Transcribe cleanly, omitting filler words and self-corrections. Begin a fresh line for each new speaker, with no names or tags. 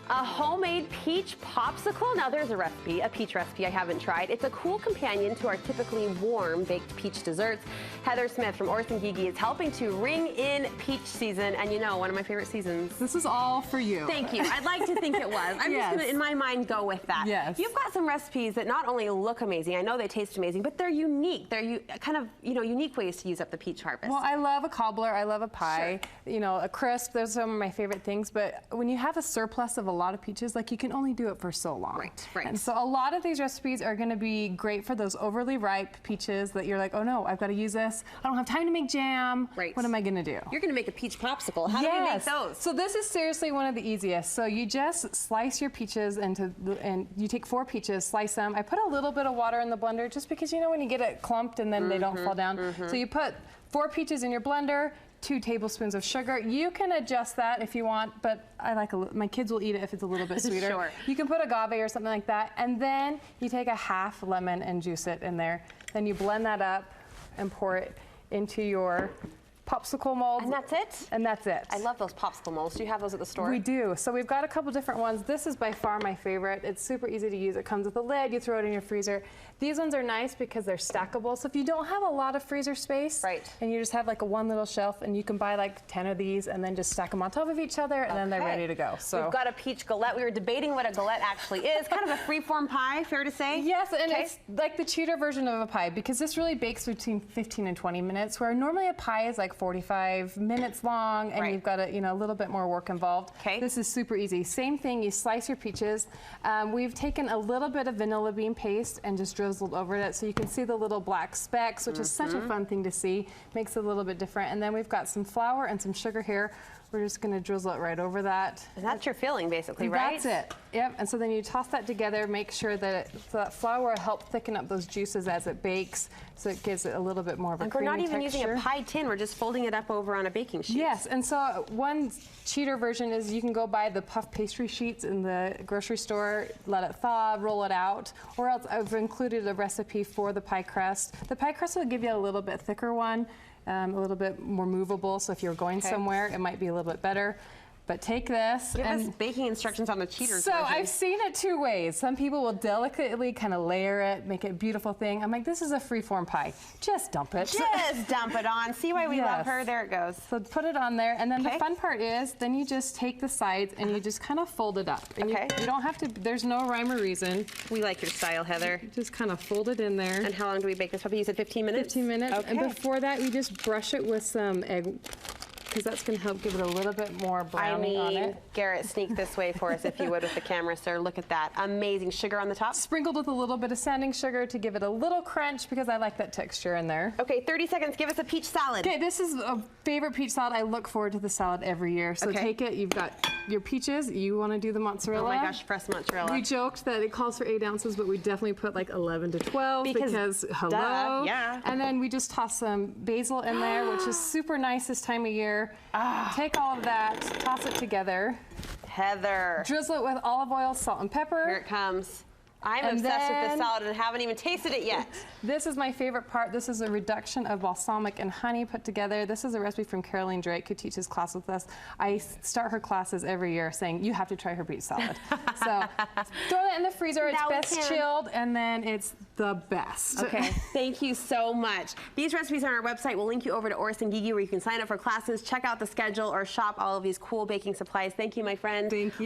A homemade peach popsicle. Now there's a recipe, a peach recipe I haven't tried. It's a cool companion to our typically warm baked peach desserts. Heather Smith from Orson Gygi is helping to ring in peach season, and you know, one of my favorite seasons.
This is all for you.
Thank you. I'd like to think it was. I'm just gonna, in my mind, go with that.
Yes.
You've got some recipes that not only look amazing, I know they taste amazing, but they're unique. They're kind of, unique ways to use up the peach harvest.
Well, I love a cobbler, I love a pie, a crisp, those are some of my favorite things, but when you have a surplus of a lot of peaches, like, you can only do it for so long.
Right.
And so a lot of these recipes are gonna be great for those overly ripe peaches that you're like, oh no, I've gotta use this. I don't have time to make jam.
Right.
What am I gonna do?
You're gonna make a peach popsicle. How do you make those?
So this is seriously one of the easiest. So you just slice your peaches and you take 4 peaches, slice them. I put a little bit of water in the blender just because when you get it clumped and then they don't fall down. So you put 4 peaches in your blender, 2 tablespoons of sugar. You can adjust that if you want, but I like my kids will eat it if it's a little bit sweeter.
Sure.
You can put agave or something like that, and then you take a half lemon and juice it in there. Then you blend that up and pour it into your popsicle molds.
And that's it?
And that's it.
I love those popsicle molds. Do you have those at the store?
We do. So we've got a couple different ones. This is by far my favorite. It's super easy to use. It comes with a lid. You throw it in your freezer. These ones are nice because they're stackable. So if you don't have a lot of freezer space, and you just have like one little shelf, and you can buy like 10 of these and then just stack them on top of each other, and then they're ready to go. So
we've got a peach galette. We were debating what a galette actually is. Kind of a free-form pie, fair to say?
Yes, and it's like the cheater version of a pie because this really bakes between 15 and 20 minutes, where normally a pie is like 45 minutes long, and you've got a little bit more work involved. This is super easy. Same thing, you slice your peaches. We've taken a little bit of vanilla bean paste and just drizzled over it so you can see the little black specks, which is such a fun thing to see. Makes it a little bit different. And then we've got some flour and some sugar here. We're just going to drizzle it right over that.
And that's your filling, basically, right?
That's it. Yep. And so then you toss that together. Make sure that that flour will help thicken up those juices as it bakes, so it gives it a little bit more of a creamy texture.
We're not even using a pie tin. We're just folding it up over on a baking sheet.
Yes. And so one cheater version is you can go buy the puff pastry sheets in the grocery store, let it thaw, roll it out, or else I've included a recipe for the pie crust. The pie crust will give you a little bit thicker one. A little bit more movable, so if you're going somewhere, it might be a little bit better. But take this.
Give us baking instructions on the cheaters
So
version.
I've seen it 2 ways. Some people will delicately kind of layer it, make it a beautiful thing. I'm like, this is a free-form pie. Just dump it.
Just dump it on. See why we love her? There it goes.
So put it on there, and then the fun part is, then you just take the sides and you just kind of fold it up. And you don't have to, there's no rhyme or reason.
We like your style, Heather.
Just kind of fold it in there.
And how long do we bake this puppy? You said 15 minutes?
15 minutes. And before that, you just brush it with some egg, because that's going to help give it a little bit more browning on it.
Garrett, sneak this way for us, if you would, with the camera, sir. Look at that. Amazing. Sugar on the top?
Sprinkled with a little bit of sanding sugar to give it a little crunch, because I like that texture in there.
Okay, 30 seconds. Give us a peach salad.
Okay, this is a favorite peach salad. I look forward to the salad every year. So take it. You've got your peaches. You want to do the mozzarella.
Oh my gosh, fresh mozzarella.
We joked that it calls for 8 ounces, but we definitely put like 11 to 12 because hello. And then we just toss some basil in there, which is super nice this time of year. Take all of that, toss it together.
Heather.
Drizzle it with olive oil, salt, and pepper.
Here it comes. I'm obsessed with this salad and haven't even tasted it yet.
This is my favorite part. This is a reduction of balsamic and honey put together. This is a recipe from Caroline Drake, who teaches class with us. I start her classes every year saying, you have to try her peach salad. So throw that in the freezer. It's best chilled, and then it's the best.
Okay, thank you so much. These recipes are on our website. We'll link you over to Orson Gygi, where you can sign up for classes, check out the schedule, or shop all of these cool baking supplies. Thank you, my friend.
Thank you.